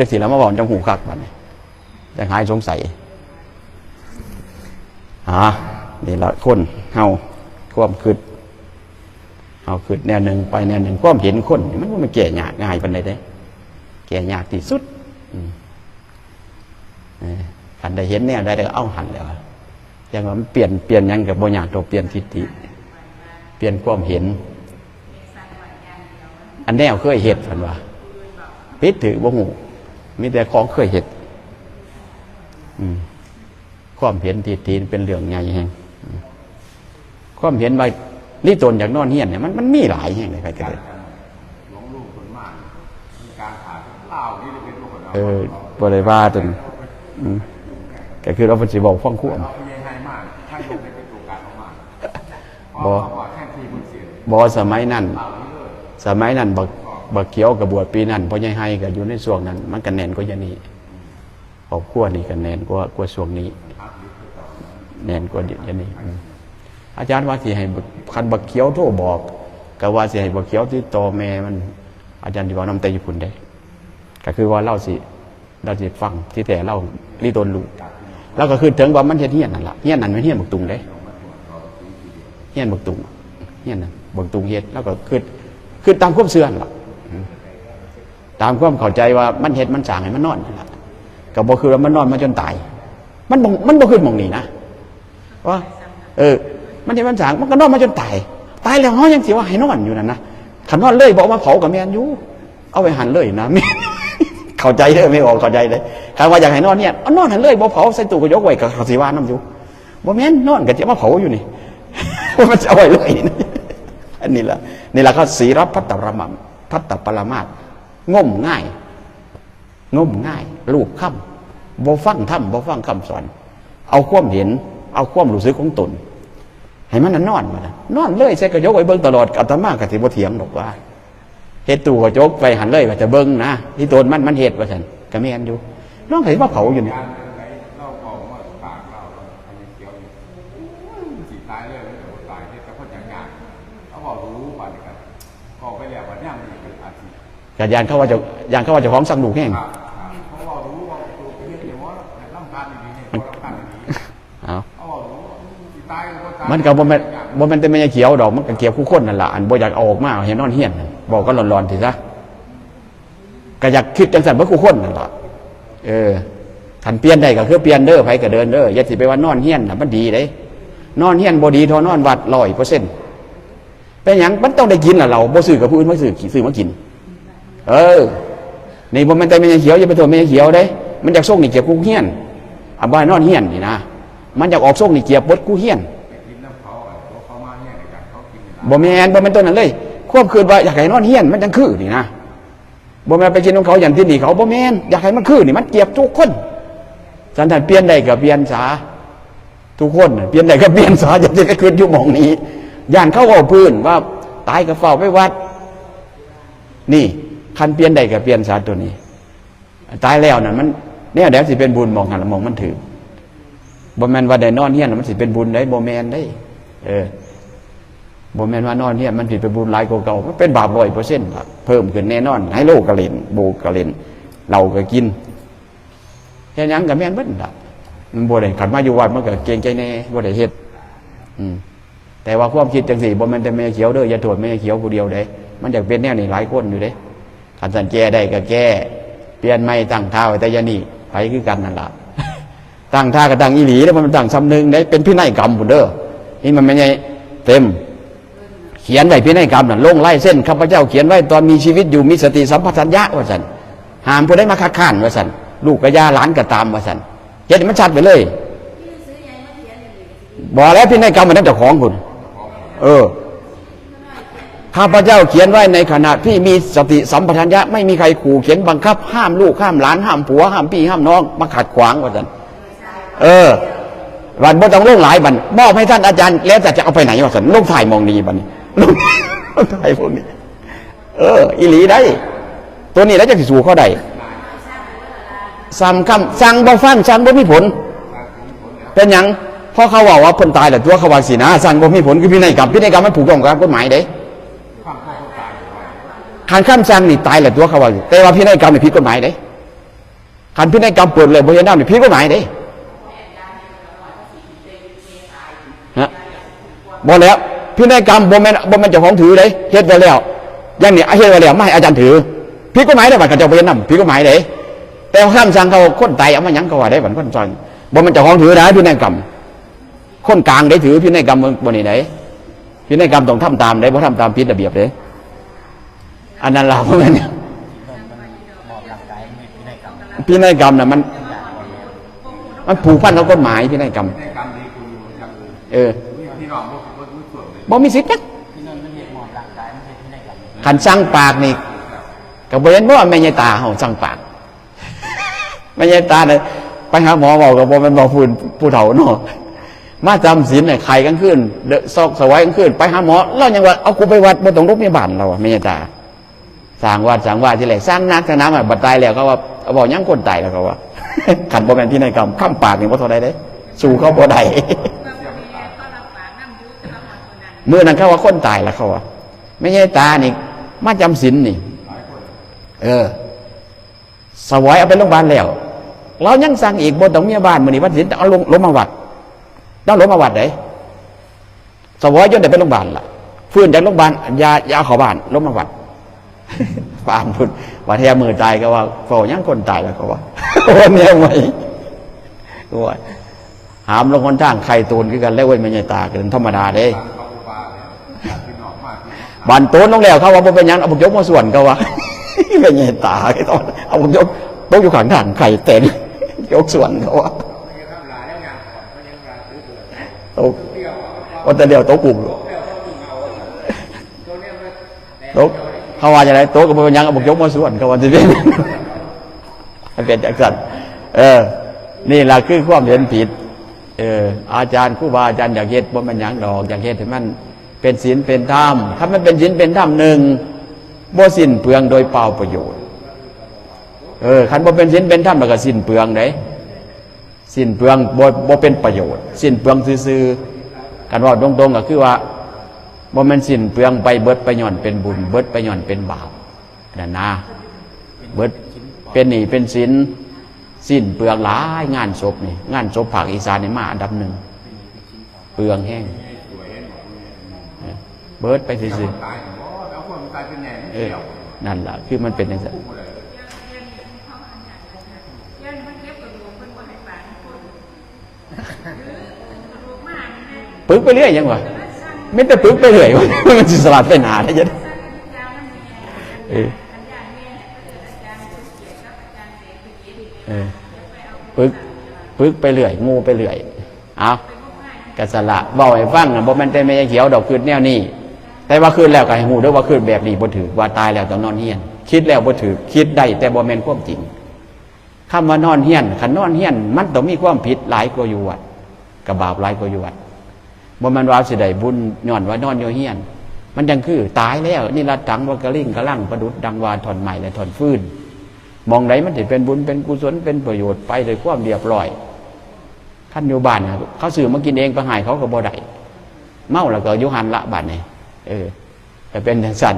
จักสิแล้วมาบอกจังหูคักบัดนี้จังหายสงสัยนี่ละคนเฮาความคิดเฮาคิดแนวหนึ่งไปแนวหนึ่งความเห็นคนมันบ่แก่ยากง่ายปานใดเด้แก่ยากที่สุดคันได้เห็นแนวใดก็เอาหันแล้วอย่างว่ามันเปลี่ยนหยังก็บ่ยากตัวเปลี่ยนทิฏฐิเปลี่ยนความเห็นอันแนวเคยเฮ็ดเพิ่นว่าผิดถือบ่ฮู้มีแต่ของเคยเฮ็ดความเห็นทิฏฐิเป็นเรื่องใหญ่แฮงความเห็นว่านี่ตนอยากนอนเฮียนเนี่ยมันมีหลายแฮงเลยใครจะได้บ่ได้ว่าจนก็คือเราเป็นสิบอกฟังควมบ่สมัยนั้นบักเขียวกับบวชปีนั้นพ่อใหญ่ให้ก็อยู่ในช่วงนั้นมันก็แน่นกว่าอย่างนี้ครอบครัวนี่ก็แน่นกว่าช่วงนี้แน่นกว่าอย่างนี้อาจารย์ว่าสิให้คันบักเขียวโทรบอกก็ว่าสิให้บักเขียวที่ต่อแม่มันอาจารย์ที่ว่านำแต่ญี่ปุ่นได้ก็คือว่าเล่าสิฟังที่แต่เล่าลีตนรู้แล้วก็คือถึงว่ามันเฮี้ยนนั่นล่ะเฮี้ยนนั่นไม่เฮี้ยนบักตุงได้เฮี้ยนบักตุงเฮี้ยนนั่นบักตุงเฮ็ดแล้วก็คือตามความเสื่อล่ะตามความเข้าใจว่ามันเฮ็ดมันสร้างให้มันนอนนั่นล่ะก็บ่คือว่ามันนอนมาจนตายมันบ่ขึ้นหม่องนี้นะว่ามันเฮ็ดมันสร้างมันก็นอนมาจนตายแล้วเฮายังสิว่าให้นอนอยู่นั่นนะคันนอนเลยบ่มาเผาก็แม่นอยู่เอาไปหั่นเลยนะเข้าใจเด้อไม่ออกเข้าใจเลยคำว่าอยากให้นอนเนี่ยนอนหันเลยบ่เผาใส่ตู้ก็ยกไว้กับเขาสิว่าน้ำอยู่บ่แม่นนอนก็จะมาเผาอยู่นี่มันจะเอาไว้เลยอันนี้ละเขาศีรพัตตปรมาสง่มง่ายรูปค่ำบ่ฟังธรรมบ่ฟังคำสอนเอาความเห็นเอาความรู้สึกของตนให้มันนอนมานอนเลยใส่ก็ยกไว้เบิ่งตลอดอาตมาก็สิบ่เถียงดอกว่าเฮ็ดตู้กระจกไปหันเลยว่าจะเบิ่งนะที่โดนมันเฮ็ดว่าซั่นก็แม่นอยู่น้องเห็นว่าเผาอยู่นี่ก็ยานเข้าว่าจะของสั่งลูกแห้งมันก็บ่แม่นแต่แม่เขียวดอกมันก็เกี่ยวคู่คนนั่นล่ะอันบ่อยากเอาออกมาเห็นนอนเฮียนบอกก็ร้อนๆทีซะก็อยากคิดจังซั่นเบ่คู่คนนั่นล่ะคันเปลี่ยนได้ก็คือเปลี่ยนเด้อไผก็เดินเด้ออย่าสิไปว่านอนเฮียนน่ะมันดีเด้นอนเฮียนบ่ดีเท่านอนวัด 100% เป็นหยังมันต้องได้กินล่ะเราบ่ซื้อกับผู้อื่นมาซื้อมากินนี่บ่แม่นแต่แม่เขียวอย่าไปโทษแม่เขียวเด้มันอยากส่งนี่เก็บกูเฮียนบ่ให้นอนเฮียนนี่นะมันอยากออกส่งนี่เก็บบดกูเฮียนบ่แม่นตัวนั้นเลยควบคืนว่าอยากให้นอนเฮียนมันจังคือนี่นะบ่แม่นไปกินของเขาอย่างที่นี่เขาบ่แม่นอยากให้มันคือนี่มันเก็บทุกคนสันทันเปลี่ยนได้ก็เปลี่ยนซะทุกคนเปลี่ยนได้ก็เปลี่ยนซะอย่าจะคืนอยู่หม่องนี้ย่านเขาเอาพื้นว่าตายก็เฝ้าไปวัดนี่คันเปลี่ยนได้ก็เปลี่ยนซะตัวนี้ตายแล้วนั่นมันเนี่ยเดี๋ยวสิเป็นบุญมองหันมองมันถือบ่แม่นว่าได้นอนเฮียนมันสิเป็นบุญได้บ่แม่นได้บ่แม่นว่านอนเฮียนมันสิเป็นบุญหลายกว่าเก่ามันเป็นบาป 100% ครับเพิ่มขึ้นแน่นอนให้โลกก็เล่นโบก็เล่นเราก็กินแค่นั้นก็แม่นเบิดล่ะมันบ่ได้ขันมาอยู่วัดมันก็เกรงใจแน่บ่ได้เฮ็ดแต่ว่าความคิดจังซี่บ่แม่นแต่แม่เขียวเด้ออย่าโทษแม่เขียวผู้เดียวเด้มันอยากเป็นแนวนี้หลายคนอยู่เด้คันสันแก้ได้ก็แก้เปลี่ยนใหม่ตั้งท่าไว้แต่อย่านี่ไผคือกันนั่นล่ะตั้งท่าก็ตั้งอีหลีแล้วมันตั้งซ้ำนึงได้เป็นพินัยกรรมพุ่นเด้อนี่มันไม่ใช่เต็มเขียนไว้พินัยกรรมน่ะลงลายเส้นข้าพเจ้าเขียนไว้ตอนมีชีวิตอยู่มีสติสัมปชัญญะว่าซั่นห้ามผู้ใดมาคัดค้านว่าซั่นลูกก็ย่าหลานก็ตามว่าซั่นเฮ็ดให้มันชัดไปเลยบ่แล้วพินัยกรรมมันเจ้าของพุ่นข้าพเจ้าเขียนไว้ในขณะที่มีสติสัมปชัญญะไม่มีใครขู่เขียนบังคับห้ามลูกห้ามหลานห้ามผัวห้ามพี่ห้ามน้องมาขัดขวางว่าซั่นวันบ่ต้องลงหลายบันมอบให้ท่านอาจารย์แล้วแต่จะเอาไปไหนว่าซั่นลงถ่ายมองนี้บัดนี้ลงถ่ายพวกนี้อีหลีได้ตัวนี้แล้วจะสิสู่เขาได้สั่งคำสั่งบ่ฟังสั่งบ่มีผลเป็นหยังเพราะเขาว่าเพิ่นตายแล้วตัวเขาว่าสินะสั่งบ่มีผลคือพินัยกรรมมันผูกต้องกับกฎหมายเด้คันคำสั่งนี่ตายแล้วตัวเขาว่าแต่ว่าพินัยกรรมนี่ผิดกฎหมายเด้ ขันพินัยกรรมเปิดเลยบ่เห็นน้ำนี่ผิดกฎหมายเด้ฮะบ่แล้วพินัยกรรมบ่แม่นเจ้าของถือเด้เฮ็ดไว้แล้วอย่างนี้เฮ็ดไว้แล้วไม่ให้อาจารย์ถือผิดกฎหมายได้บัดเขาเจ้าบ่เห็นน้ำผิดกฎหมายเด้แต่ห้ามสั่งเขาคนตายเอามาหยังก็ว่าได้บัดคนสั่งบ่แม่นเจ้าของถือได้พินัยกรรมคนกลางได้ถือพินัยกรรมบ่นี่ได้พินัยกรรมต้องทำตามได้บ่ทำตามผิดระเบียบเด้อันนั้นเราบ่แม่นพินัยกรรมน่ะมันผูกพันกับกฎหมายพินัยกรรมบ่มีสิทธิ์นะขันสั่งปากนี่กับเบนเพราะว่าแม่ยายตาเขาสั่งปากแม่ยายตาเนี่ยไปหาหมอบอกกับบ่มันบอกผู้เฒ่าเนาะมาจำศีลเนี่ยไข่กลางคืนเดอะซอกสวายกลางคืนไปหาหมอเรายังว่าเอากูไปวัดบ่ต้องรบในบ้านเราแม่ยายตาสร้างวัดที่แรกสร้างนักสร้างน้ำบัดตายแล้วเขาว่าบอกยังคนตายแล้วเขาว่าขันบ่แม่นพินัยกรรมข้ามปากนี่บ่เท่าใดเด้สู่เขาบ่ได้เมื่อนั้นเขาว่าคนตายแล้วเขาว่าไม่ใช่ตานี่มาจำศีลนี่สวายเอาไปโรงพยาบาลแล้วเรายังสั่งอีกบนต้องมีบ้านมื้อนี้วัดศีลเอาลงมาวัดต้องลงมาวัดได้สวายจนได้ไปโรงพยาบาลล่ะฟื้นจากโรงพยาบาลยาเข้าบ้านลงมาวัดปานพุ่นว่าแท้มือตายก็ว่าโฟยังคนตายแล้วก็ว่าวันนี้ไหมว่าหามลงคนทางไข่ตูนคือกันแล้วเว้ยไม่ใช่ตากันธรรมดาเด้บันโต้นลงแล้วเขาว่าเป็นยังเอาบุกยกมาส่วนเขาว่าเป็นยังตาไอ้ตอนเอาบุกยกตกอยู่ข้างทางไข่เต็มยกส่วนเขาว่าตกวันแต่เดียวโต๊ะกลุ่มโต๊ะเขาว่าอย่างไรโต๊ะก็เป็นยังเอาบุกยกมาส่วนเขาว่าจะเป็นจากสัตว์นี่แหละคือความเห็นผิดอาจารย์ครูบาอาจารย์อยากเฮ็ดบ่มันยังดอกอยากเฮ็ดให้มันเป็นศีลเป็นธรรมถ้ามันเป็นศีลเป็นธรรมหนึ่งบ่สิ้นเปลืองโดยเปล่าประโยชน์คันบ่เป็นศีลเป็นธรรมแล้วก็สิ้นเปลืองเด้สิ้นเปลืองบ่เป็นประโยชน์สิ้นเปลืองซื่อๆกันว่าตรงๆก็คือว่าบ่แม่นสิ้นเปลืองไปเบิดไปย้อนเป็นบุญเบิดไปย้อนเป็นบาปนั่นนะเบิดเป็นหนี้เป็นสินสิ้นเปลืองหลายงานศพนี่งานศพภาคอีสานนี่มาอันดับหนึ่งเปลืองแห้งเบิดไปซื่อๆนั่นแหละคือมันเป็นอย่างนั้นปึกไปเรื่อยยังวะไม่แต่ปึกไปเรื่อยวะมันสิสลัดไปหนาได้ยังปึกไปเรื่อยงูไปเรื่อยเอากระสละเบาให้ฟังนะบ่แม่นแต่ไม่เขียวดอกคืนแนวนี้แต่ว่าคืนแล้วก็ให้หูด้วยว่าคืนแบบนี้บ่ถือว่าตายแล้วต้องนอนเฮียนคิดแล้วบ่ถือคิดได้แต่บ่แม่นความจริงคำว่านอนเฮียนขันนอนเฮียนมันต้องมีความผิดหลายกว่าอยู่วัดกับบาปหลายกว่าอยู่วัดบ่แม่นว่าสิได้บุญย้อนว่านอนอยู่เฮียนมันยังคือตายแล้วนี่ละตังว่ากระลิ่งกระลั่งประดุดดังวาถอนใหม่และถอนฟื้นมองไหนมันจะเป็นบุญเป็นกุศลเป็นประโยชน์ไปโดยความเรียบร้อยท่านอยู่บ้านเขาซื้อมากินเองไปหายเขาก็บ่ได้เมาแล้วก็ยุหันละบ้านนี่จะเป็นจังสั่น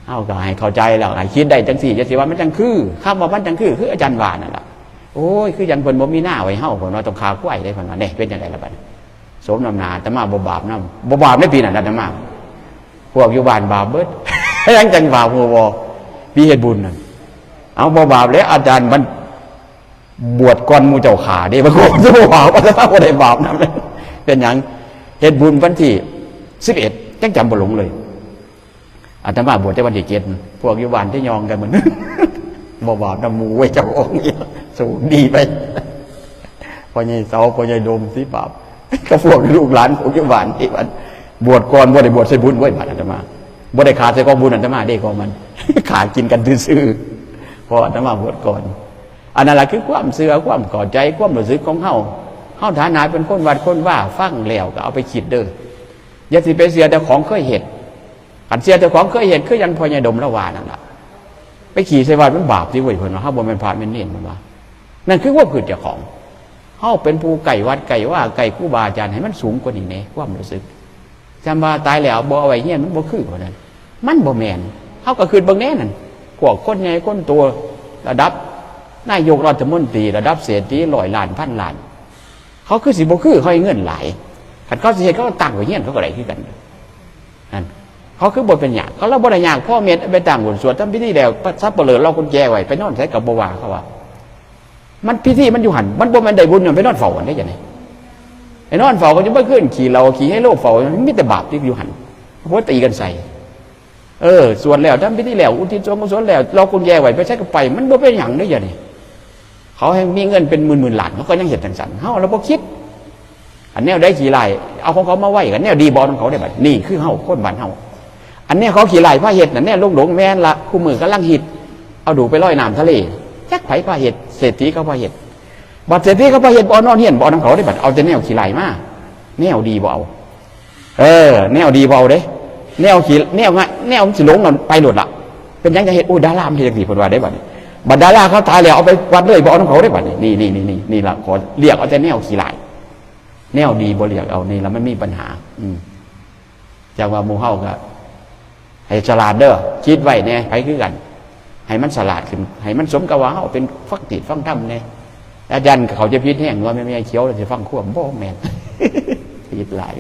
เอาก็ให้เข้าใจแล้วให้คิดได้จังสี่จะสิว่ามันจังคือคำว่ามันจังคืออาจารย์ว่านั่นแหละโอ้ยคือยังเพิ่นบ่มีหน้าไว้เฮาเพิ่นว่าต้องขาควายได้เพิ่นว่าเนี่ยเป็นจังไดล่ะบัดสมน้ำหน้าแต่มาบ่บาปนำบ่บาปในปีนั้นแต่มาพวกอยู่บ้านบาปเบิดยังจังบาปฮู้บ่มีเฮ็ดบุญนั่นเอาบ่บาปแล้วอาจารย์มันบวชก่อนหมู่เจ้าขาเด้บ่ควรสิบ่บาปอาตมาบ่ได้บาปนำเป็นหยังเฮ็ดบุญวันที่11จังจำบ่หลงเลยอาตมาบวชแต่วันที่7พวกอยู่บ้านที่ยองกันเหมือนบ่บาปนำหมู่ไว้เจ้าองค์สูงดีไปพ่อใหญ่เสาพ่อใหญ่โดมสิบาปก็พวกลูกหลานพวกอยู่บ้านที่วันบวชก่อนบ่ได้บวชใส่บุญไว้บาดอาตมาบ่ได้ขาดใส่กองบุญอาตมาเด้ของมันขาดกินกันซื่อๆพออาตมาบวชก่อนอันนั้นแหละคือความเสื่อความก่อใจความรู้สึกของเฮาฐานะเป็นคนวัดคนว่าฟังแล้วก็เอาไปคิดเด้ออย่าสิไปเสียแต่ของเคยเห็นอันเสียแต่ของเคยเห็นคือยังพ่อใหญ่ดมละวานั่นล่ะไปขี่ใส่วัดมันบาปที่เว้ยเพิ่นว่าเฮาบ่แม่นพระแม่นเน้นมันว่านั่นคือว่าคือเจ้าของเฮาเป็นผู้ไก่วัดไก่ว่าไก่ครูบาอาจารย์ให้มันสูงกว่านี้แน่ความรู้สึกจำว่าตายแล้วบ่เอาไว้เฮียนมันบ่คือว่านั้นมันบ่แม่นเฮาก็คือเบิ่งแน่นั่นพวกคนใหญ่คนตัวระดับ นายกรัฐมนตรีระดับเศรษฐี100 ล้านพันล้านเขาคือสิบ่คือเขาให้เงินหลายขันเขาสิเหตุเขาก็ตั้งไว้เงี้ยเขาก็ได้คือกันนั่นเขาคือบทเป็นอย่างเขาเราบทอย่างพ่อเมียไปต่างบนสวดทำพิธีแล้วซับเปลือเราคนแก่ไว้ไปนอนใช้กับบวาเขาว่ามันพิธีมันอยู่หันมันบ่มันได้บุญไปนอนเฝ้ากันได้ยังไงไอ้นอนเฝ้าก็จะไม่ขึ้นขี่เราขี่ให้โลกเฝ้ามันมีแต่บาปที่อยู่หันเพราะตีกันใส่ส่วนแล้วทำพิธีแล้วอุทิศส่วนกุศลแล้วเราคนแก่ไว้ไปใช้กับไปมันบ่เป็นอย่างได้ยังไงเขาให้มีเงินเป็นหมื่นล้านเขาก็ยังเห็นสั่นๆเฮาเราบ่คิดอันแนวได้ขี่ไล่เอาของเขามาไว้กันแนวดีบอลของเขาได้บัดนี่คือเฮาคนบ้านเฮาอันนี้เขาขี่ไล่ผ้าเห็ดนั่นแน่หลงแม่นละคู่มือกำลังหิดเอาดูไปลอยน้ำทะเลจักไผ่ผ้าเห็ดเศรษฐีเขาผ้าเห็ดบัดเศรษฐีเขาผ้าเห็ดบอลนอนเฮียนบอลของเขาได้บัดเอาแต่แนวขี่ไล่มาแนวดีบ่เอาแนวดีบ่เอาเด้แนวขี่แนวง่ายแนวสิหลงมันไปหลุดละเป็นยังจะเห็ดดารามันเห็ดดีผลว่าได้บัดบัดดาราเขาตายแล้วเอาไปวัดเลยบอลของเขาได้บัดนี่ละขอเรียกเอาแต่แนวขี่ไล่แนวดีบ่เรียกเอานี่แล้วมันมีปัญหาจากว่าหมู่เฮาก็ให้ฉลาดเด้อคิดไว้เนี่ยไปคือกันให้มันฉลาดขึ้นให้มันสมกับว่าเฮาเป็นฟังติดฟังธรรมเนี่ยอาจารย์เขาจะพิจแห้งว่าไม่เขียวเราจะฟังควบบ่แม่นพิจหลาย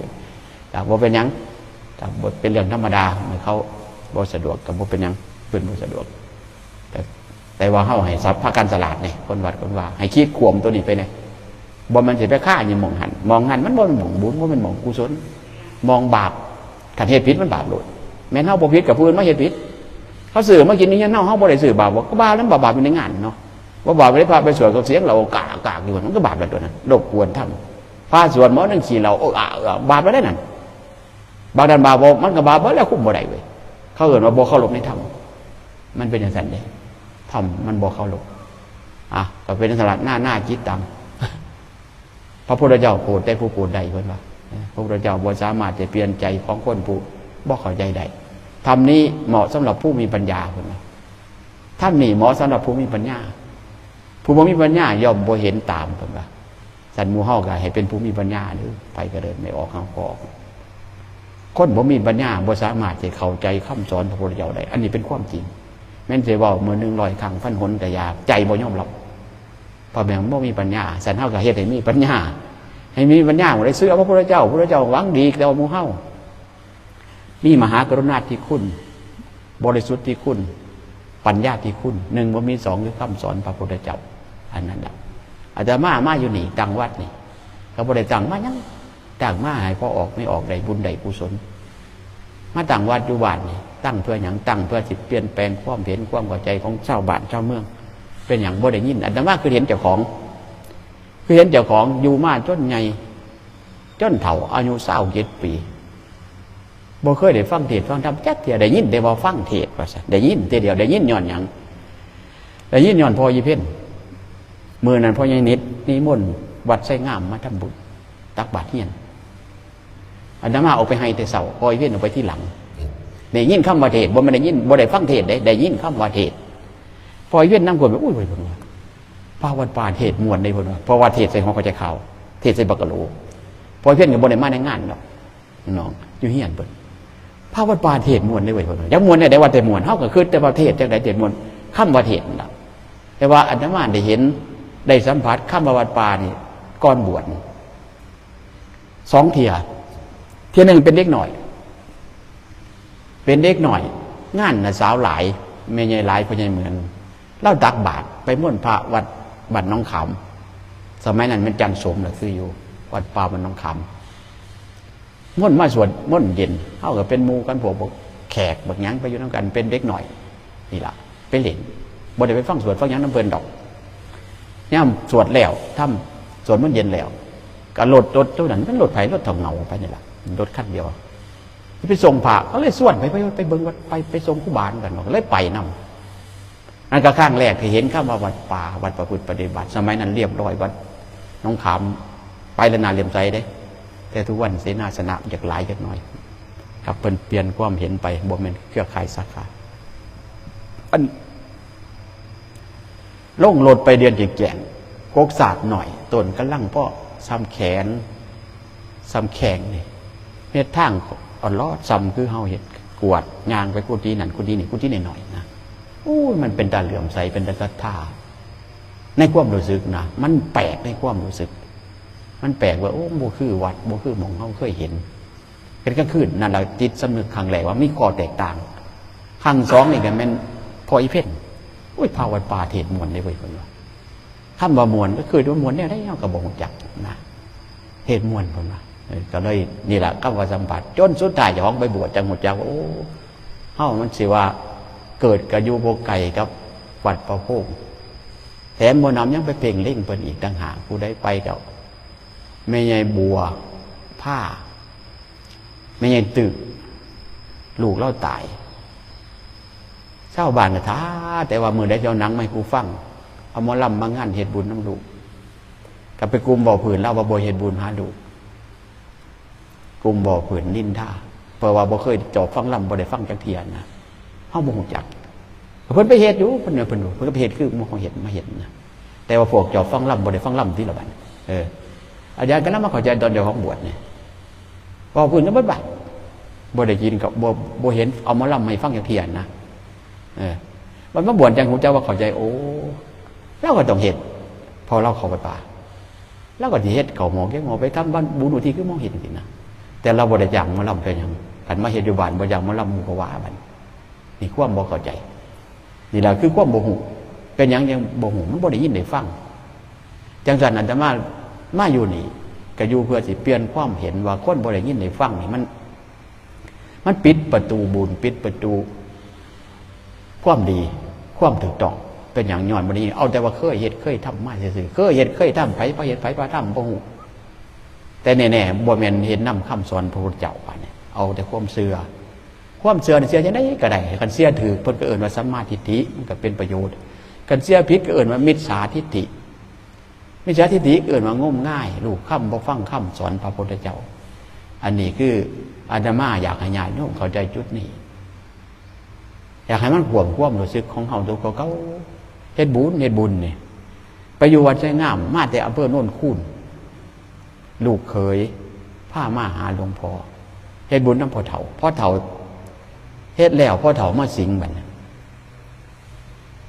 แต่บ่เป็นยังแต่บ่เป็นเรื่องธรรมดาเขาบ่สะดวกกับบ่เป็นยังเพิ่นบ่สะดวกแต่ว่าเฮาให้ทรัพย์พาการฉลาดเนี่ยคนวัดคนว่าให้คิดควมตัวนี้ไปเนี่ยบ่มันสิไปฆ่านี่มองหันมันบ่มันมองบุญบ่มันมองกุศลมองบาปขันเหตุผิดมันบาปโลดแม่นเฮาบ่ผิดกับผู้อื่นมาเหตุผิดเขาสื่อมากินนี่เฮาบ่ได้สื่อบาปก็บาปนั้นบาปอยู่ในงานเนาะว่าบาปไม่ได้พาไปสวดกับเสียงเรากากอยู่มันก็บาปแบบตัวนั้นรบกวนทำพาสวดหมอนั่งขี่เราบาปไม่ได้นั่นบาปดันบาปมันก็บาปแล้วคุมบ่ได้เว้ยเขาเอ่ยว่าบ่เข้าหลบในธรรมมันเป็นอย่างนั้นเด้ธรรมมันบ่เข้าหลบก็เป็นสลัดหน้าจิตตังพระพุทธเจ้าโปรดได้ผู้โปรดใดเพิ่นว่าพระพุทธเจ้าบ่สามารถจะเปลี่ยนใจของคนผู้บ่เข้าใจใดธรรมนี้เหมาะสำหรับผู้มีปัญญาเพิ่นว่าธรรมนี้เหมาะสำหรับผู้มีปัญญาผู้บ่มีปัญญาย่อมบ่เห็นตามเพิ่นว่าสันหมู่เฮาก็ให้เป็นผู้มีปัญญาเด้อไปก็เดินไม่ออกเฮาก็ออกคนบ่มีปัญญาบ่สามารถจะเข้าใจคำสอนพระพุทธเจ้าได้อันนี้เป็นความจริงแม้นสิเว้ามื้อนึง100ครั้งพันหนก็ยากใจบ่ยอมรับเพราะแม่นบ่มีปัญญาสันเฮาก็เฮ็ดให้มีปัญญาให้มีปัญญาบ่ได้ซื้อเอาพระพุทธเจ้าหวังดีแต่ว่าหมู่เฮามีมหากรุณาธิคุณบริสุทธิ์ที่คุณปัญญาที่คุณ1บ่มี2คือคำสอนพระพุทธเจ้าอันนั้นแหละอาจจะมาอยู่นี่ตั้งวัดนี่ก็บ่ได้ตั้งมาหยังตั้งมาให้พอออกไม่ออกได้บุญได้กุศลมาตั้งวัดอยู่บ้านนี่ตั้งเพื่อหยังตั้งเพื่อสิเปลี่ยนแปลงความเห็นความเข้าใจของชาวบ้านชาวเมืองเป็นหยังบ่ได้ยินอาตมาคือเห็นเจ้าของอยู่มาจนใหญ่จนเฒ่าอายุ27 ปีบ่เคยได้ฟังเทศน์ฟังธรรมจักเที่ยได้ยินแต่ว่าฟังเทศน์ว่าซั่นได้ยินแต่เดียวได้ยินย้อนหยังได้ยินย้อนพ่อยีเพ่นมื้อนั้นพ่อใหญ่นิดนิมนต์วัดไสงามมาทำบุญตักบาตรเฮียนอาตมาออกไปให้แต่เช้าพ่อยีเพ่นออกไปที่หลังได้ยินคำว่าเทศน์บ่ได้ยินบ่ได้ฟังเทศน์ได้ยินคำว่าเทศน์พ่อยีเพ่นนำคนไปอุ้ยเพิ่นว่าพาวัดป่าเทศน์ม่วนได้เพิ่นว่าเพราะว่าเทศน์ใส่หัวเขาจะข่าวเทศน์ใส่บักกะโหลพ่อยีเพ่นก็บ่ได้มาในงานดอกน้องอยู่เฮียนเพิ่นพระวัดป่าเทศมวลได้ไว้คนยังมวลเนี่ยได้ว่าแต่มวลเท่ากับคือแต่ประเทศจากไหนเทศมวลข้ามวัดเทศนะแต่ว่าอาตมาได้เห็นได้สัมผัสข้ามวัดป่านี่ก่อนบวช2 เที่ยหนึ่งเป็นเด็กหน่อยงานน่ะสาวหลายแม่ใหญ่หลายพ่อใหญ่เหมือนเล่าตักบาตรไปม่วนพระวัดบ้านน้องขามสมัยนั้นมันจันทร์สมเลยคืออยู่วัดป่าบ้านน้องขามม่วนมาสวดม่วนเย็นเท่ากับเป็นมูกันพวกแขกบักยังไปอยู่น้ำกันเป็นเด็กหน่อยนี่ล่ะไปเล่นบ่ได้ไปฟังสวดฟังยังน้ำเพลินดอกย่ำสวดแล้วทำสวดม่วนเย็นแล้วก็รถตัวนั้นเป็นรถไผ่รถเถาเงาไปนี่แหละรถคันเดียวไปส่งผ่าเขาเลยส่วนไปเบิ่งวัดไปส่งคู่บานกันเลยไปนำนั่นก็ข้างแรกที่เห็นข้ามวัดป่าวัดประพฤติปฏิบัติสมัยนั้นเรียบร้อยวัดน้องขามไปละนาเรียมใจได้แต่ทุกวันเสนาสนะอยากหลายจักหน่อยครับเปลี่ยนความเห็นไปบ่แม่นเครือข่ายสาขาอันลงรถไปเดือนแก่งกกศาสตร์หน่อยต้นกำลังพ่อซ้ำแขนนี่เฮ็ดทางอ่อนลอดซ้ำคือเฮาเฮ็ดกวดยางไปกุฏินั่นกุฏินี่กุฏิหน่อยๆนะมันเป็นตาเหลื่อมใสเป็นตาศรัทธา ในความรู้สึกนะมันแปลกในความรู้สึกมันแปลกว่าโอ้โมคือวัดโมคือหมองเขาเคยเห็นเป็นก็ขึ้นนั่นแหละจิตสำนึกครั้งแรกว่ามีข้อแตกต่างครั้งสองนี่กันแม่นพออีเพ่นอุ้ยพาวัดป่าเทศมวลได้เว้ยคนว่าข้ามว่ามวลก็คือว่ามวลเนี่ยได้เอากระบอกจักนะเทศมวลคนว่าก็เลยนี่แหละก็ว่าสัมผัสจนสุดท้ายจะห้องไปบวชจังหมดจักว่าโอ้เฮ้ามันสิว่าเกิดกระยูโบไก่กับวัดประโพงแถมโมนำยังไปเพ่งเล่งเพิ่นอีกต่างหากผู้ได้ไปกับแม่ใหญ่บัวผ้าแม่ใหญ่ตึกลูกเล่าตายเช่าบ้านกระท้าแต่ว่ามือได้เจ้าหนังไม่กูฟังเอาหมอลำมางานเหตุบุญน้ำลูกกับไปกลุ่มบ่อผืนเล่าว่าบ่เหตุบุญหาดูกลุ่มบ่อผืนนินท่าเพราะว่าบ่เคยจอบฟังลำบ่ได้ฟังจักเทียนนะห้องบ่หูจักเพิ่นไปเหตุอยู่เพิ่นเนี่ยเพิ่นก็ไปเหตุคือบ่ของเหตุมาเหตุนะแต่ว่าพวกจอบฟังลำบ่ได้ฟังลำที่ละบัดอาจารย์ก็นำมาเข้าใจตอนเดียวของบวชเนี่ยบ่ผืนก็บ่บัดบ่ได้ยินกับบ่เห็นเอาหมอลำให้ฟังจักเทียนนะมันมาบวชจังหูเจ้าว่าเข้าใจโอ้เราก็ต้องเหตุพอเราเข้าไปป่าเราก็ที่เหตุเขาหมอแกหมอไปทำบ้านบุญอุทิศคือมองเห็นจริงนะแต่เราบ่ได้จังมาลำเป็นยังขันมาเหตุอยู่บ้านบ่จังมาลำมุกว่าบันนี่ความบ่เข้าใจนี่แหละคือความโมโหเป็นยังโมโหมันบ่ได้ยินได้ฟังจังสันอันจะมาอยู่นี่ก็อยู่เพื่อสิเปลี่ยนความเห็นว่าคนบ่ได้ยินได้ฟังนี่มันปิดประตูบุญปิดประตูความดีความถูกต้องเป็นอย่างย้อนวันนี้เอาแต่ว่าเคยเหตุเคยทำมาซื่อๆเคยเหตุเคยทำไผพระเหตุไผพระทำบ่ฮู้แต่แน่ๆบ่แม่นเห็นนำคำสอนพระพุทธเจ้าว่าเนี่ยเอาแต่ความเชื่อนี่เชื่อจังได๋ก็ได้คันเชื่อถือเพิ่นก็เอิ้นว่าสัมมาทิฏฐิมันก็เป็นประโยชน์คันเชื่อผิดก็เอิ้นว่ามิจฉาทิฏฐิเอิ้นว่างมง่ายลูกคำบ่ฟังคำสอนพระพุทธเจ้าอันนี้คืออาตมาอยากให้ญาติโยมเข้าใจจุดนี้อยากให้มันห่วงความรู้สึกของเฮาตัวเขาเฮ็ดบุญนี่ไปอยู่วัดไชงามมาแต่อำเภอโน่นคูนลูกเคยพามาหาหลวงพ่อเฮ็ดบุญนำพ่อเฒ่าเฮ็ดแล้วพ่อเฒ่ามาสิงบัดนั้น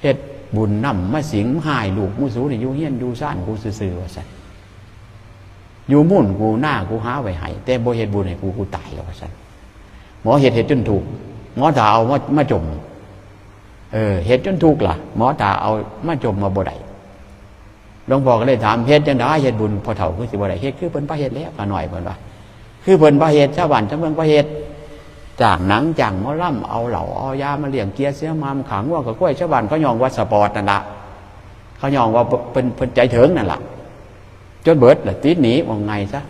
เฮ็ดบุญนำมาสิงหายลูกมูสูนี่อยู่เฮียนอยู่ซ่านกูซื่อๆว่าซั่นอยู่มุ่นกูหน้ากูหาไว้ให้แต่บ่เฮ็ดบุญให้กูตายแล้วว่าซั่นหมอเฮ็ดจนถูกหมอตาเอามาจมเฮ็ดจนถูกล่ะหมอตาเอามาจมมาบ่ได้หลวงพ่อก็เลยถามเฮ็ดจังได๋เฮ็ดบุญพอเฒ่าคือสิบ่ได้เฮ็ดคือเพิ่นพาเฮ็ดแล้วก็น้อยเพิ่นว่าคือเพิ่นพาเฮ็ดชาวบ้านชาวเมืองพาเฮ็ดจ้างหนังจ้างหมอลำเอาเหล้าเอายามาเลี้ยงเกียร์เสียมามขังว่ากับกล้วยชาวบ้านเขายองว่าสปอร์ตนั่นล่ะเขายองว่าเพิ่นใจถึงนั่นล่ะจนเบิดล่ะติดหนีว่าไงซะ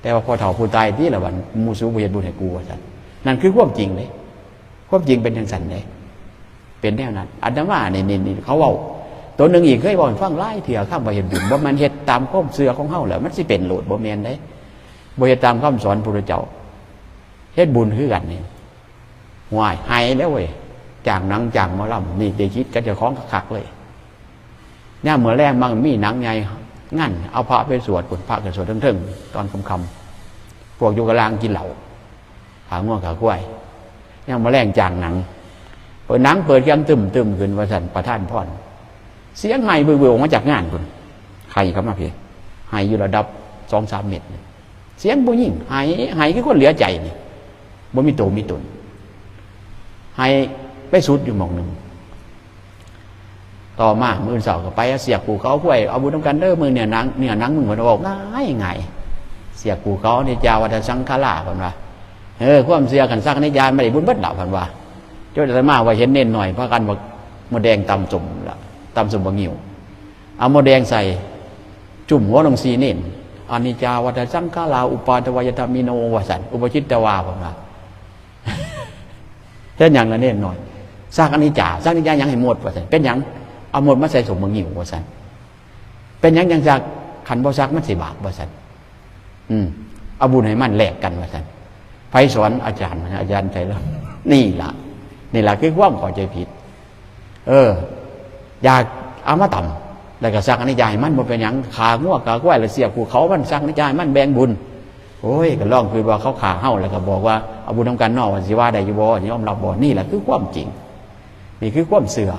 แต่ว่าพอเฒ่าผู้ตายที่ละวันมูสูบ่เฮ็ดบุญให้กูว่าซั่นนั่นคือความจริงเด้ความจริงเป็นจังซั่นเด้เป็นแนวนั้นอาตมานี่เขาเว้าตัวนึงอีกเคยบอกฟังหลายเที่ยข้ามบ่เฮ็ดบุญบ่มันเฮ็ดตามความเชื่อของเฮาแล้วมันสิเป็นโลดบ่แม่นเด้บ่เฮ็ดตามคำสอนพระพุทธเจ้าเฮ็ดบุญคือกันนี่ห่วยหายแล้วเว้ยจ้างหนังจ้างหมอลำนี่ได้คิดกันเจ้าของคักๆเลยเนี่ยเมื่อแรกมันมีหนังใหญ่งั้นเอาพระไปสวดพุ่นพระก็สวดเทิงๆตอนค่ำๆพวกอยู่กลางกินเหล้าขาง่วงขากล้วยเนี่ยเมื่อแรกจ้างหนังเปิดหนังเปิดเครื่องตึมขึ้นว่าสั่นประท่านพรเสียงไห้เบื่อๆออกมาจากงานพุ่นใครเข้ามาพี่ไห้อยู่ระดับ 2-3 เมตรเสียงบ่ยิ่งไห้คือคนเหลือใจนี่บ่มีโตมีตนให้ไปสุดอยู่หม่องนึงต่อมามื้อเช้าก็ไปเสียกปู่เขาห้วยเอาบุญนำกันเด้อมื้อเนี่ยหนังมึงเพิ่นบอกง่ายเสียกปู่เขานี่จาวัฏสังฆราเพิ่นว่าความเสียกันสักนิยานไม่ได้บุญเบิดดอกเพิ่นว่าจนอาตมาว่าเห็นเน้นหน่อยพากันบ่หมดแดงตำสมละตำสมบ่งิ้วเอาหมดแดงใส่จุ่มหัวลงสีเน้นอนิจจาวัฏสังฆราอุปาทวายตามิโนวสันอุปชิตตวาเพิ่นว่าเช่นอย่างนั้นเน้นหน่อยสร้างอนิจจาสร้างนิจจายังให้หมดว่าซั่นเป็นหยังเอาหมดมาใส่สมบ่งิ้วว่าซั่นเป็นหยังจังซักขันบ่ซักมันสิบาปว่าซั่นเอาบุญให้มันแลกกันว่าซั่นไผสอนอาจารย์ใช่แล้วนี่ล่ะคือความเข้าใจผิดอยากเอามาต่ำแล้วก็ซักอนิจจาให้มันบ่เป็นหยังขางัวกากล้วยแล้วเสียภูเขามันซักอนิจจาให้มันแบ่งบุญโอ้ยก็ลองคือว่าเขาขาเฮาแล้วก็บอกว่าเอาบุญทำกันนอกว่าสิว่าได้อยู่บ่ยอมรับบ่นี่แหละคือความจริงนี่คือความเสื่อ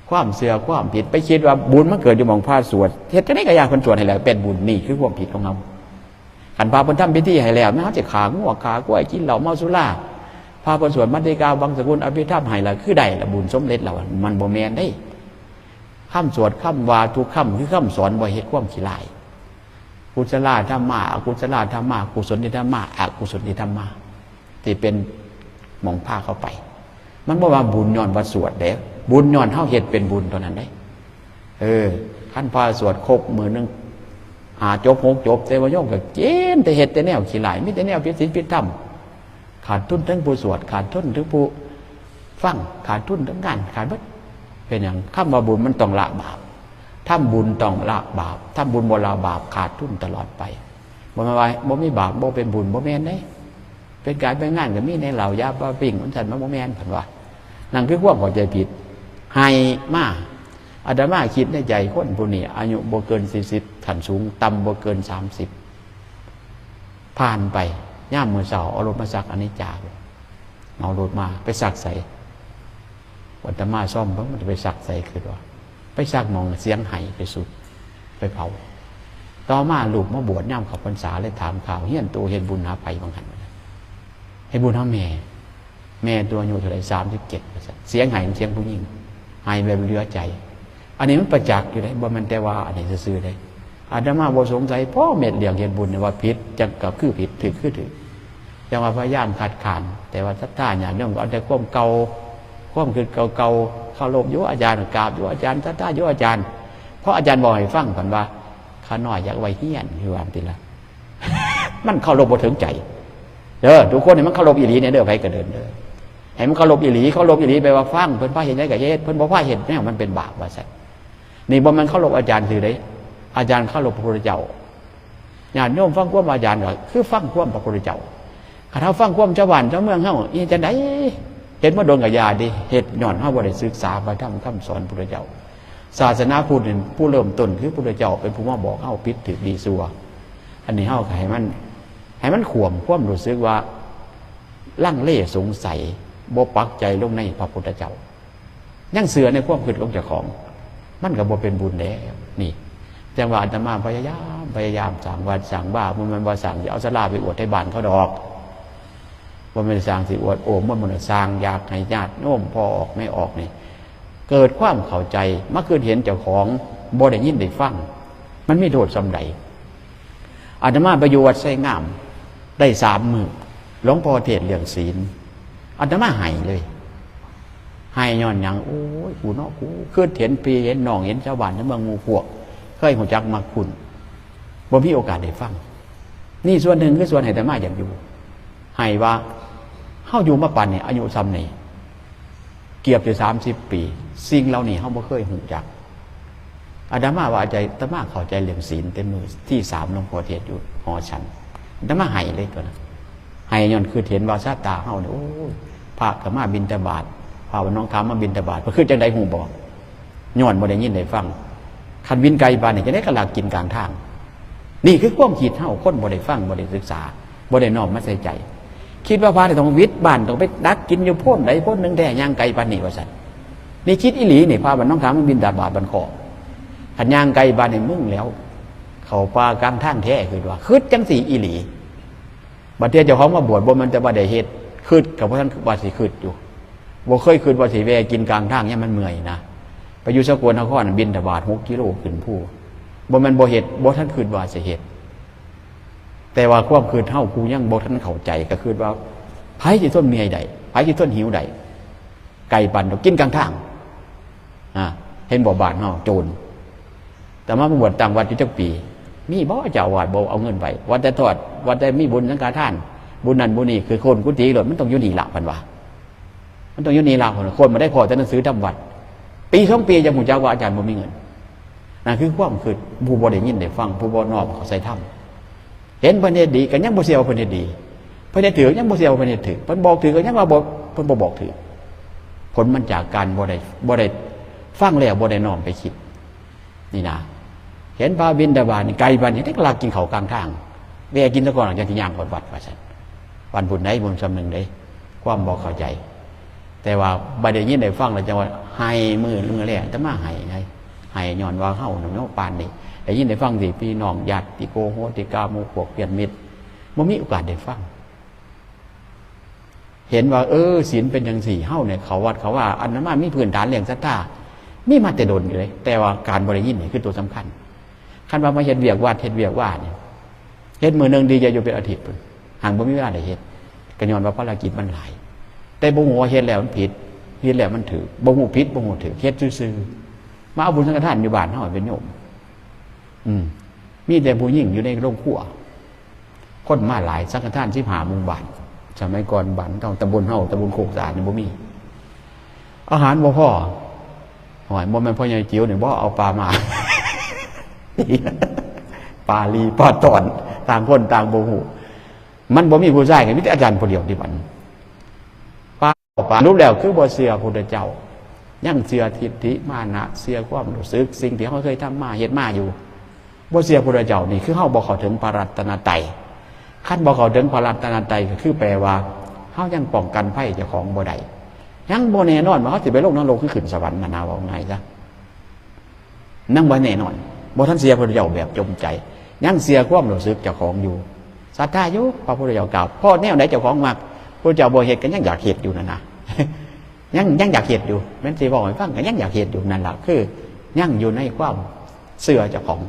ค ความเสื่อความผิดไปคิดว่าบุญมันเกิดอยู่หม่องพระสวดเฮ็ดจังได๋ก็อยากคนสวดให้แล้วเป็นบุญนี่คือความผิดของเราคันพาเพิ่นทำพิธีให้แล้วแม้เฮาจะขางัวขากล้วยกินเหล้าเมาสุราพาเพิ่นสวดมัตติกาบังสกุลอภิธรรมให้แล้วคือได้ละบุญสำเร็จแล้วมันบ่แม่นได้คำสวดคำว่าทุกคำคือคำสอนบ่เฮ็ดความขี้ร้ายกุศลธรรมะอกุศลธรรมะกุศลธรรมะอกุศลธรรมะที่เป็นหม่องพาเข้าไปมันบ่ว่าบุญย้อนว่าสวดเด้บุญย้อนเฮาเฮ็ดเป็นบุญเท่านั้นได้คันพาสวดครบมื้อนึงจบ6จบแต่ว่าโยมก็เจนแต่เฮ็ดแต่แนวขี้ร้ายมีแต่แนวผิดศีลผิดธรรมขาดทุนทั้งผู้สวดขาดทุนทั้งผู้ฟังขาดทุนทั้งงานขาดเบิดเป็นหยังคำว่าบุญมันต้องละบาปทำบุญต้องละบาปทำบุญบ่ละบาปขาดทุนตลอดไปบ่แม่นว่าบ่มีบาปบ่เป็นบุญบ่แม่นเด้เป็นการไปงานก็มีในเหล่ายาปลาปิ้งมันซั่นมันบ่แม่นเพิ่นว่านั่นคือความเข้าใจผิดให้มาอาตมาคิดในใจคนผู้นี้อายุบ่เกิน40ขั้นสูงต่ำบ่เกิน30ผ่านไปย่ามมื้อเช้าเอารถมาซักอนิจจาเอารถมาไปซักใส่อาตมาซ่อมเพิ่นมันจะไปซักใส่คือว่าไปซักมองเสียงไห้ไปสุดไปเผาต่อมาลูกมาบวชย่ามเข้าพรรษาเลยถามข่าวเฮียนตัวเฮ็ดบุญหาไปบางหันให้บุญหาแม่ตัวอายุเท่าไหร่37เสียงไห้เสียงผู้หญิงไห้แบบเหลือใจอันนี้มันประจักษ์อยู่ได้บ่มันแต่ว่าอันนี้ซื่อๆได้อาตมาบ่สงสัยพ่อเม็ดเลี้ยงเฮ็ดบุญว่าผิดจังก็คือผิดถูกคือถูกจังว่าพยายามขัดขานแต่ว่าศรัทธาญาติโยมก็เอาแต่ความเก่าความคือเก่าๆเคารพอยู่อาจารย์กราบอยู่อาจารย์ศรัทธาอยู่อาจารย์เพราะอาจารย์บอกให้ฟังก่อนว่าข้าน้อยอยากไว้เฮียนคือว่าติละ มันเคารพบ่ถึงใจทุกคนนี่มันเคารพอีหลีเนี่ยไผก็เดินให้มันเคารพอีหลีแปลว่าฟังเพิ่นพาเห็นได้ก็เฮ็ดเพิ่นบ่พาเห็นแนวมันเป็นบาปว่าซั่นนี่บ่มันเคารพอาจารย์ซื่อเด้อาจารย์เคารพพระพุทธเจ้าญาติโยมฟังความอาจารย์ก็คือฟังความพระพุทธเจ้าถ้าเฮาฟังความชาวบ้านชาวเมืองเฮาอีจังได๋เห็นบ่โดนกับยาดิเฮ็ดย้อนเฮาบ่ได้ศึกษาพระธรรมคำสอนพระพุทธเจ้าศาสนาพุทธนี่ผู้เริ่มต้นคือพระพุทธเจ้าเป็นผู้มาบอกเฮาผิดถูกดีชั่วอันนี้เฮาก็ให้มันข่วมความรู้สึกว่าลังเลสงสัยบ่ปักใจลงในพระพุทธเจ้ายังเสือในความคิดของเจ้าของมันก็บ่เป็นบุญแล้วนี่จังว่าอาตมาพยายามสร้างวัดสร้างบ้ามันว่าสร้างเอาศาลาไปอวดให้บ้านเขาดอกบ่แม่นสร้างสิอวดโอมมันสร้างอยากให้ญาติโยมพอออกไม่ออกนี่เกิดความเข้าใจเมื่อคืนเห็นเจ้าของบ่ได้ยินได้ฟังมันมีโทษซำใดอาตมาไปอยู่วัดไสงามได้3 มื้อหลวงพ่อเทศน์เรื่องศีลอาตมาให้เลยให้ย้อนหยังโอ้ยกูเนาะกูคือเห็นพี่เห็นน้องเห็นชาวบ้านทั้งเมืองหมู่พวกเคยหูจักมาคุณบ่มีโอกาสได้ฟังนี่ส่วนหนึ่งคือส่วนให้อาตมาอยากอยู่ให้ว่าเฮาอยู่มาปานนี้อายุซ้ำนี่เกือบจะ30 ปีสิ่งเหล่านี้เฮาบ่เคยหูจักอาตมาว่าอาตมาเข้าใจเรื่องศีลเต็มมือที่3หลวงพ่อเทศน์อยู่หอฉันอาตมาให้เลยตัวนั้นให้ย้อนคือเห็นว่าชาตาเฮาเนี่ยโอ้ยพระก็มาบิณฑบาตพาว่าน้องค้ามาบิณฑบาตเพิ่นคือจังได๋ฮู้บ่ย้อนบ่ได้ยินได้ฟังคันวินไกลบ้านนี่จะได้กะลากินกลางทางนี่คือความคิดเฮาคนบ่ได้ฟังบ่ได้ศึกษาบ่ได้น้อมมาใส่ใจคิดว่าพระต้องวิทย์บ้านต้องไปดักกินอยู่โพ้นใดโพ้นนึงแท้ย่างไกลปานนี้ว่าซั่นนี่คิดอีหลีนี่พาว่าน้องค้ามาบิณฑบาตบันคอคันย่างไกลบ้านนี่มึงแล้วเข้าป่ากลางทางแท้คือว่าคิดจังสี่อีหลีบัดเทื่อเจ้าของมาบวชบ่มันแต่บ่ได้เฮ็ดคิดกับว่าท่านว่าสิคิดอยู่บ่เคยคิดว่าสิแวกินกลางทางเนี่ยมันเมื่อยนะไปอยู่สกลนครบิณฑบาต6 กิโลขึ้นภูบ่แม่นบ่เฮ็ดบ่ทันคิดว่าสิเฮ็ดแต่ว่าความคิดเฮากูยังบ่ทันเข้าใจก็คือว่าไผสิทนเมื่อยได้ไผสิทนหิวได้ไก่ปั่นต้องกินกลางทางเห็นบ่บาทเฮาโจรแต่มาบวชต่างวัดอยู่จักปีมีบ่เจ้าอาวาสบ่เอาเงินไปวัดแต่ทอดวัดแต่มีบุญสังฆทานบุญนั้นบุญนี้คือคนกุฏิหลดมันต้องอยู่นี่ล่ะเพิ่นว่ามันต้องอยู่นี่ล่ะคนมาได้พอแต่หนังสือทำวัดปี2 ปียังหูจักว่าอาจารย์บ่มีเงินนั่นคือความคิดผู้บ่ได้ยินได้ฟังผู้บ่น้อมเข้าใส่ธรรมเห็นเพิ่นเฮ็ดดีก็ยังบ่เสียว่าเพิ่นเฮ็ดดีเพิ่นเฮ็ดถือยังบ่เสียว่าเพิ่นเฮ็ดถือเพิ่นบอกถือก็ยังว่าบ่เพิ่นบ่บอกถือผลมันจากการบ่ได้ฟังแล้วบ่ได้น้อมไปคิดนี่นะเห็นพระบิณฑบาตนี่ไกลบ้านนี่ได้กลากินข้าวกลางทางแวะกินซะก่อนหลังจากที่ย่างก่อนวัดว่าซั่นวันบุญไหนบุญสำนึงได้ความบ่เข้าใจ แต่ว่าบ่ได้ยินได้ฟังแล้วจังว่าให้มือแรกจะมาให้ย้อนว่าเฮาเนาะปานนี้ได้ยินได้ฟังสิพี่น้องญาติโกโหติกาหมู่พวกเพื่อนมิตรบ่มีโอกาสได้ฟังเห็นว่าศีลเป็นจังซี่เฮาเนี่ยเขาวัดเขาว่าอันนั้นมามีพื้นฐานเรื่องศรัทธามีมาแต่โดนอยู่เลยแต่ว่าการบ่ได้ยินนี่คือตัวสำคัญคันว่ามาเฮ็ดเวียกวาดเฮ็ดเวียกวาดเนี่ยเฮ็ดมื้อนึงดีจะอยู่เป็นอาทิตย์พุ่นห่างบ่มีเวลาได้เฮ็ดก็ย้อนว่าภารกิจมันหลายแต่บ่ฮู้ว่าเฮ็ดแล้วมันผิดเฮ็ดแล้วมันถูกบ่ฮู้ผิดบ่ฮู้ถูกเฮ็ดซื่อๆมาเอาบุญสังฆทานอยู่บ้านเฮาเป็นโยมมีแต่ผู้หญิงอยู่ในโรงครัวคนมาหลายสังฆทาน15หมู่บ้านสมัยก่อนบ้านต้องตำบลเฮาตำบลโคกสะอาดนี่บ่มีอาหารบ่พอหอยบ่แม่นพ่อใหญ่จิ๋วนี่บ่เอาปลามา ปลาลีปลาตอนต่างคนต่างบ่ฮู้มันบ่มีผู้ชายก็มีแต่อาจารย์ผู้เดียวที่บัดปารู้แล้วคือบ่เชื่อพระพุทธเจ้ายังเชื่อทิฏฐิมานะเชื่อความรู้สึกสิ่งที่เขาเคยทำมาเฮ็ดมาอยู่บ่เชื่อพระพุทธเจ้านี่คือเฮาบ่เข้าถึงพระรัตนตรัยคันบ่เข้าถึงพระรัตนตรัยก็คือแปลว่าเฮายังป้องกันภัยเจ้าของบ่ได้ยังบ่แน่นอนว่าเฮาสิไปลงนรกคือขึ้นสวรรค์น่ะนะว่าไงซะนั่งบ่แน่นอนบ่ทันเชื่อพระพุทธเจ้าแบบจงใจยังเชื่อความรู้สึกเจ้าของอยู่ศรัทธาอยู่พระพุทธเจ้ากล่าวพอแนวไหนเจ้าของมักพระเจ้าบ่เฮ็ดก็ยังอยากเฮ็ดอยู่นั่นนะยังอยากเฮ็ดอยู่แม้นสิบอกให้ฟังก็ยังอยากเฮ็ดอยู่นั่นล่ะคือยังอยู่ในความเชื่อเจ้าของ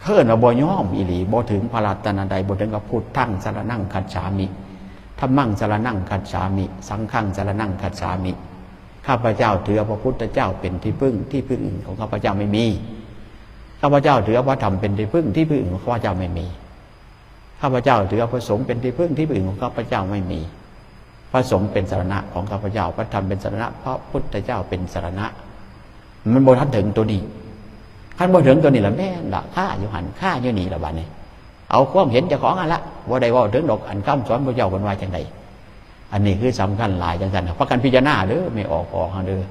เพิ่นว่าบ่ยอมอีหลีบ่ถึงพระรัตนตรัยบ่ถึงกับพุทธังสรณังคัจฉามิธัมมังสรณังคัจฉามิสังฆังสรณังคัจฉามิข้าพเจ้าถือพระพุทธเจ้าเป็นที่พึ่งอื่นของข้าพเจ้าไม่มีข้าพเจ้าถือพระธรรมเป็นที่พึ่งอื่นของข้าพเจ้าไม่มีข้าพเจ้าถือพระสงฆ์เป็นที่พึ่งอื่นของข้าพเจ้าไม่มีพระสงฆ์เป็นสรณะของข้าพเจ้าพระธรรมเป็นสรณะพระพุทธเจ้าเป็นสรณะมันบ่ทันถึงตัวนี้คันบ่ถึงตัวนี้ละแม่นละฆ่าอยู่หันฆ่าอยู่นี่ละบัดนี้เอาความเห็นเจ้าของอันละบ่ได้เว้าถึงดอกอันคำสอนพระเจ้าเพิ่นว่าจังไดอันนี้คือสำคัญหลายจังซั่นพากันพิจารณาเด้อไม่ออกเด้อ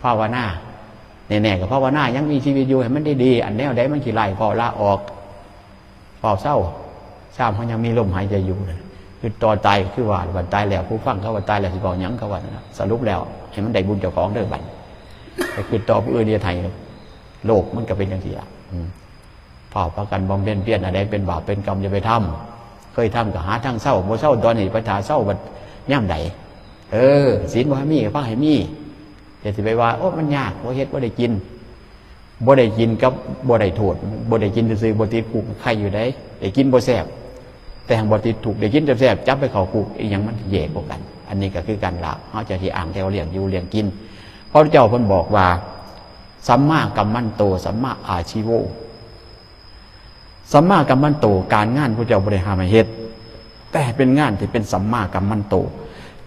ภาวนาแน่ๆก็ภาวนายังมีชีวิตอยู่ให้มันดีๆอันแนวใดมันขี้ไล่พอละออกพอเศร้าทราบเขายังมีลมหายใจอยู่คือตอนตายคือว่าวันตายแล้วผู้ฟังเขาว่าตายแล้วสิบอกหยังเขาว่าสรุปแล้วให้มันได้บุญเจ้าของเด้อบัดแต่คือต่อผู้อื่นเดียไทยโลกมันก็เป็นอย่างที่ละเผาประกันบำเพ็ญเพียรอะไรเป็นบาปเป็นกรรมอย่าไปทำเคยทำก็หาทางเศร้าบ่เศร้าตอนนี้ปัญหาเศร้าบัดย่ำใดศีลบ่ให้มีฟังให้มีอย่าสิไปว่าโอ้มันยากบ่เฮ็ดบ่ได้กินกับบ่ได้โทษบ่ได้กินซื่อๆบ่ติดคุกใครอยู่ได้ได้กินบ่แซ่บแต่ทางบ่ติดถูกได้กินแซ่บจับไปเข้าคุกอีหยังมันแย่กว่ากันอันนี้ก็คือการละเฮาจะที่อ่างแต่เลี้ยงอยู่เลี้ยงกินพระพุทธเจ้าเพิ่นบอกว่าสัมมากัมมันโตสัมมาอาชีโวสัมมากัมมันโตการงานพระเจ้าบ่ได้ห้ามให้เฮ็ดแต่เป็นงานที่เป็นสัมมากัมมันโต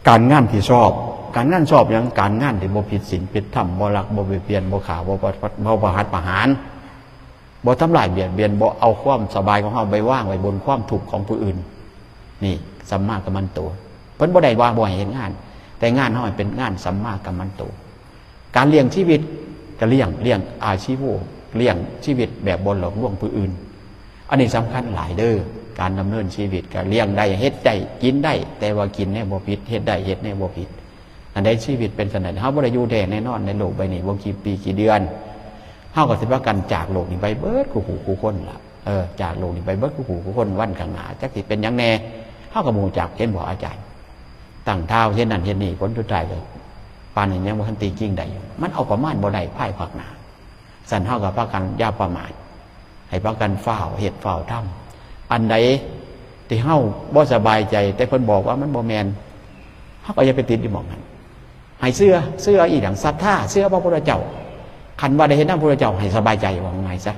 การงานที่ชอบการงานชอบอย่างการงานที่บ่ผิดศีลผิดธรรมบ่ลักบ่เบียดเบียนบ่ฆ่าบ่ประหัตประหารบ่ทำลายเบียดเบียนบ่เอาความสบายของเฮาไปวางไว้บนความทุกข์ของผู้อื่นนี่สัมมากัมมันโตเพิ่นบ่ได้ว่าบ่ให้เฮ็ดงานแต่งานเฮาเป็นงานสัมมากัมมันโตการเลี้ยงชีวิตก็เลี้ยงอาชีพเลี้ยงชีวิตแบบบ่หลอกลวงผู้อื่นอันนี้สำคัญหลายเด้อการดำเนินชีวิตก็เลี้ยงได้เฮ็ดได้กินได้แต่ว่ากินแน่บ่ผิดเฮ็ดได้เฮ็ดแน่บ่ผิดอันใดชีวิตเป็นสนันเฮาบ่ได้อยู่แท้แน่นอนในโลกใบนี้บ่กี่ปีกี่เดือนเฮาก็สิว่ากันจากโลกนี้ไปเบิดคู่คนล่ะจากโลกนี้ไปเบิดคู่คนวันข้างหน้าจักสิเป็นหยังแน่เฮาก็บ่รู้จักเห็นบ่อาจารย์ตั้งเท้าเช่นนั้นเช่นนี้ผลสุดท้ายเลยปานนี้ยังบ่ทันตีกิ้งได้มันเอาประมาณบ่ได้ภายภาคหน้าสั่นเฮาก็พากันอย่าประมาทให้พากันเฝ้าเฮ็ดเฝ้าทำอันใดที่เฮาบ่สบายใจแต่เพิ่นบอกว่ามันบ่แม่นเฮาก็อย่าไปติดอยู่หม้องนั้นให้เสื้ออีหยังศรัทธาเสื้อพระพุทธเจ้าคันว่าได้เห็นนำพระพุทธเจ้าให้สบายใจว่าไงซะ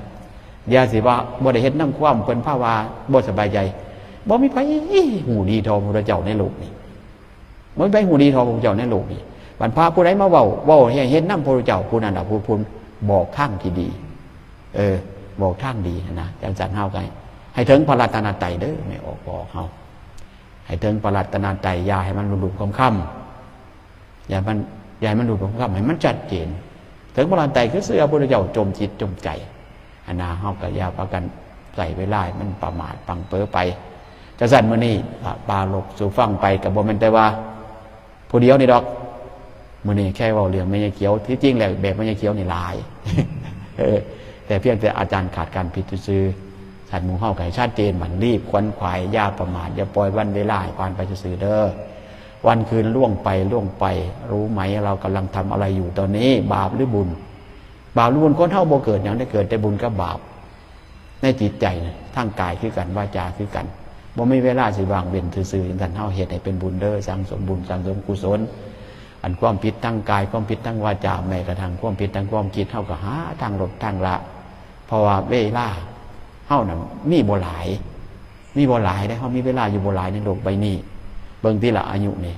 อย่าสิว่าบ่ได้เห็นนำความเพิ่นภาวาบ่สบายใจบ่มีไผหูดีเท่าพระพุทธเจ้าในโลกนี้บ่มีไผหูดีเท่าพระพุทธเจ้าในโลกนี้บรรพาผู้ใดมาเว้าให้เห็นนำพระพุทธเจ้าผู้นั้นน่ะผู้บอกทางที่ดีบอกทางดีนะจังซั่นเฮาก็ให้ถึงพระรัตนตรัยเด้อไม่ออกบอกเฮาให้ถึงพระรัตนตรัยอย่าให้มันหลุดๆค่ำอย่าให้มันหลุดๆค่ำให้มันชัดเจนถึงพระรัตนตรัยคือเสื้อพระพุทธเจ้าจมจิตจมใจอันน่ะเฮาก็อย่าพากันใส่เวลามันประมาทปังเป้อไปจังซั่นมื้อนี้ปาลกสู่ฟังไปก็บ่แม่นแต่ว่าผู้เดียวนี่ดอก มื้อนี้แค่เว้าเรื่องแม่ยายเขียวที่จริงแล้วแบบแม่ยายเขียวนี่หลาย แต่เพียงแต่อาจารย์ขาดการพิจารณาสัตว์หมู่เฮาไก่ชัดเจนมันรีบขวนขวายอย่าประมาทอย่าปล่อยวันเวลาให้ผ่านไปซื่อเด้อวันคืนล่วงไปรู้ไหมเรากำลังทำอะไรอยู่ตอนนี้บาปหรือบุญบาปหรือบุญคนเฮาบ่เกิดหยังได้เกิดแต่บุญกับบาปในจิตใจทั้งกายคือกันวาจาคือกันบ่มีเวลาสิวางเว้นซื่อๆจังซั่นเฮาเฮ็ดให้เป็นบุญเด้อสร้างสมบุญสร้างสมกุศลอันความผิดทั้งกายความผิดทั้งวาจาแม้กระทั่งความผิดทั้งความคิดเฮาก็หาทางลดทางละเพราะว่าเวลาเฮานั่นมีบ่หลายได้เฮามีเวลาอยู่บ่หลายในโลกใบนี้เบิ่งที่ละอายุนี่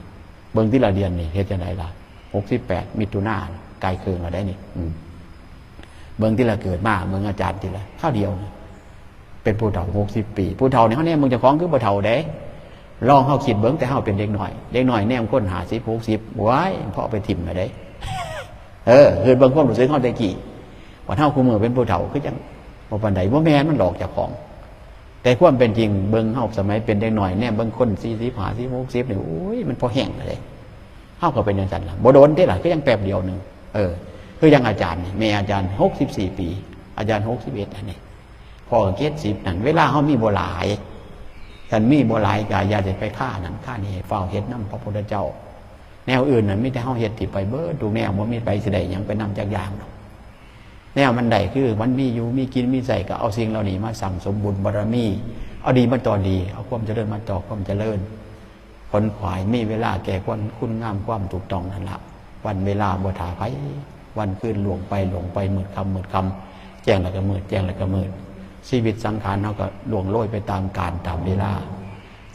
เบิ่งที่ละเดือนนี่เฮ็ดจังได๋ล่ะ68มิถุนายนไกลเกินแล้วได้นี่เบิ่งที่ละเกิดมาเบิ่งอาจารย์ที่ละข้าวเดียวนี่เป็นผู้เฒ่า60ปีผู้เฒ่านี่เฮาแน่มึงเจ้าของคือบ่เฒ่าเด้ลองเฮาคิดเบิ่งแต่เฮาเป็นเด็กน้อยแนมคน50 60ว้ายพอเอาไปทิ่มแล้วเด้คือเบิ่งความรู้สึกเฮาแต่กี้ว่าเฮาคุมื้อเป็นผู้เฒ่าคือจังบ่ปานใดบ่แม่นมันหลอกเจ้าของแต่ความเป็นจริงเบิ่งเฮาสมัยเป็นเด็กน้อยแน่เบิ่งคน40 50 60นี่โอ้ยมันพอแห้งแล้วเด้เฮาก็เป็นจังซั่นล่ะบ่โดนเด้ล่ะคือยังแป๊บเดียวนึงคือยังอาจารย์นี่แม่อาจารย์64ปีอาจารย์61อันนี้พ่อก็70นั่นเวลาเฮามีบ่หลายท่านมีบ่หลายก็อย่าได้ไปฆ่านั่นฆ่านี่เฝ้าเฮ็ดนำพระพุทธเจ้าแนวอื่นน่ะมีแต่เฮาเฮ็ดที่ไปเบิดทุกแนวบ่มีไปสิได้หยังไปนำจักอย่างดอกแนวมันได้คือมันมีอยู่มีกินมีใส่ก็เอาสิ่งเหล่านี้มาสั่งสมบุญบารมีเอาดีมาต่อดีเอาความเจริญมาต่อความเจริญคนขวายมีเวลาแก่คุณงามความถูกต้องนั่นละวันเวลาบ่ถาไผวันคืนล่วงไปมืดค่ำแจ้งแล้วก็มืดแจ้งแล้วก็มืดชีวิตสังขารเฮาก็ล่วงโรยไปตามกาลตามเวลา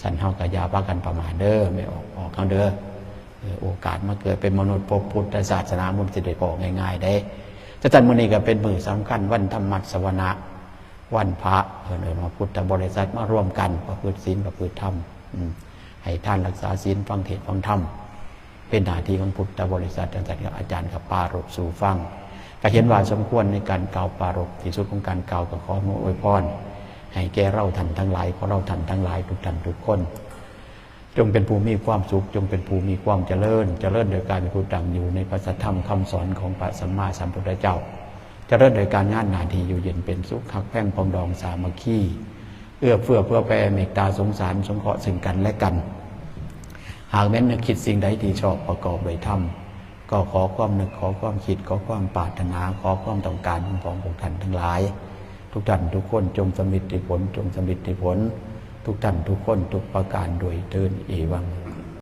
ฉันเฮาก็อย่าพากันประมาทเด้อไม่ออกเฮาเด้อโอกาสมาเกิดเป็นมนุษย์พบพุทธศาสนามันสิได้พอง่ายๆได้แต่ท่านมื้อนี้ก็เป็นมื้อสำคัญวันธรรมสวนะวันพระมาพุทธบริษัทมาร่วมกันประพฤติศีลประพฤติธรรมให้ท่านรักษาศีลฟังเทศน์ฟังธรรมเป็นหน้าที่ของพุทธบริษัทอาจารย์กับอาจารย์กับปารภสู่ฟังก็เห็นว่าสมควรในการกล่าวปารภที่สุดของการกล่าวก็ขออวยพรให้แก่เราท่านทั้งหลายขอเราท่านทั้งหลายทุกท่านทุกคนจงเป็นผู้มีความสุขจงเป็นผู้มีความเจริญโดยการเป็นผู้ตั้งอยู่ในพระสัทธรรมคำสอนของพระสัมมาสัมพุทธเจ้าเจริญโดยการงานหน้าที่อยู่เย็นเป็นสุขหักแพ่งปองดองสามัคคีเอื้อเฟื้อเพื่อแผ่เมตตาสงสารสงเคราะห์ซึ่งกันและกันหากแม้นนึกคิดสิ่งใดที่ชอบประกอบด้วยธรรมก็ขอความนึกขอความคิดขอความปรารถนาขอความต้องการของพวกท่านทั้งหลายทุกท่านทุกคนจงสำเร็จผลทุกท่านทุกคนทุกประการโดยเทินเอวัง